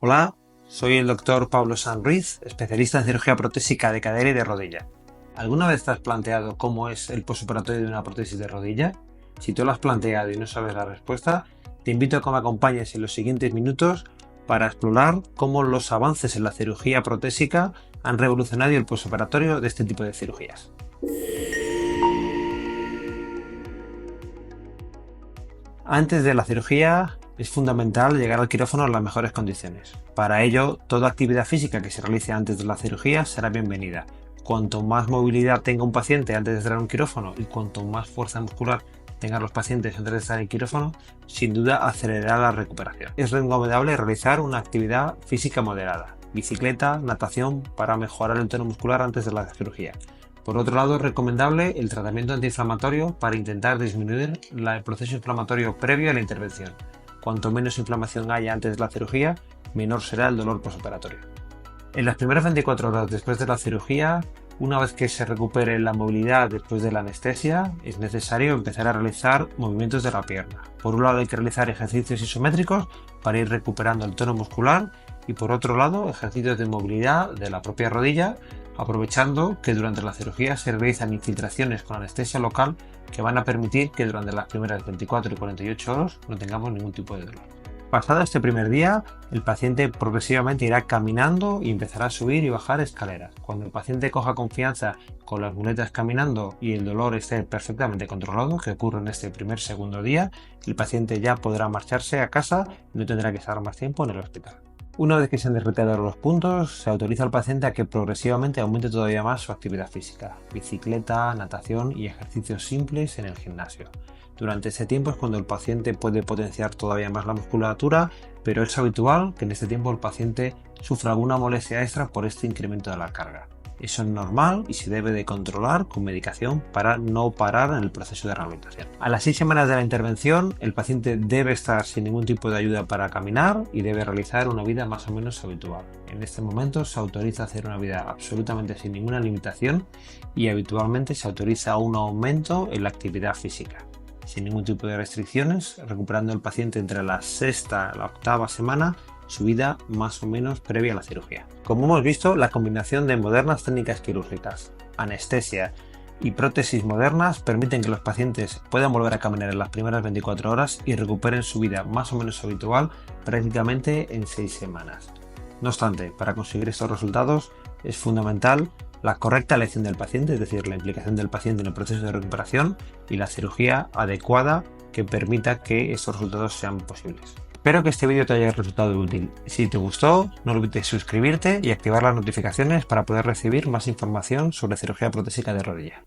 Hola, soy el doctor Pablo Sanruiz, especialista en cirugía protésica de cadera y de rodilla. ¿Alguna vez te has planteado cómo es el postoperatorio de una prótesis de rodilla? Si tú lo has planteado y no sabes la respuesta, te invito a que me acompañes en los siguientes minutos para explorar cómo los avances en la cirugía protésica han revolucionado el postoperatorio de este tipo de cirugías. Antes de la cirugía es fundamental llegar al quirófano en las mejores condiciones. Para ello, toda actividad física que se realice antes de la cirugía será bienvenida. Cuanto más movilidad tenga un paciente antes de entrar en un quirófano y cuanto más fuerza muscular tengan los pacientes antes de estar en el quirófano, sin duda acelerará la recuperación. Es recomendable realizar una actividad física moderada, bicicleta, natación, para mejorar el tono muscular antes de la cirugía. Por otro lado, es recomendable el tratamiento antiinflamatorio para intentar disminuir el proceso inflamatorio previo a la intervención. Cuanto menos inflamación haya antes de la cirugía, menor será el dolor postoperatorio. En las primeras 24 horas después de la cirugía, una vez que se recupere la movilidad después de la anestesia, es necesario empezar a realizar movimientos de la pierna. Por un lado hay que realizar ejercicios isométricos para ir recuperando el tono muscular y por otro lado ejercicios de movilidad de la propia rodilla, aprovechando que durante la cirugía se realizan infiltraciones con anestesia local que van a permitir que durante las primeras 24 y 48 horas no tengamos ningún tipo de dolor. Pasado este primer día, el paciente progresivamente irá caminando y empezará a subir y bajar escaleras. Cuando el paciente coja confianza con las muletas caminando y el dolor esté perfectamente controlado, que ocurre en este segundo día, el paciente ya podrá marcharse a casa y no tendrá que estar más tiempo en el hospital. Una vez que se han derretido los puntos, se autoriza al paciente a que progresivamente aumente todavía más su actividad física, bicicleta, natación y ejercicios simples en el gimnasio. Durante ese tiempo es cuando el paciente puede potenciar todavía más la musculatura, pero es habitual que en este tiempo el paciente sufra alguna molestia extra por este incremento de la carga. Eso es normal y se debe de controlar con medicación para no parar en el proceso de rehabilitación. A las 6 semanas de la intervención, el paciente debe estar sin ningún tipo de ayuda para caminar y debe realizar una vida más o menos habitual. En este momento se autoriza hacer una vida absolutamente sin ninguna limitación y habitualmente se autoriza un aumento en la actividad física, sin ningún tipo de restricciones, recuperando el paciente entre la sexta y la octava semana su vida más o menos previa a la cirugía. Como hemos visto, la combinación de modernas técnicas quirúrgicas, anestesia y prótesis modernas permiten que los pacientes puedan volver a caminar en las primeras 24 horas y recuperen su vida más o menos habitual prácticamente en 6 semanas. No obstante, para conseguir estos resultados es fundamental la correcta elección del paciente, es decir, la implicación del paciente en el proceso de recuperación y la cirugía adecuada que permita que estos resultados sean posibles. Espero que este vídeo te haya resultado útil. Si te gustó, no olvides suscribirte y activar las notificaciones para poder recibir más información sobre cirugía protésica de rodilla.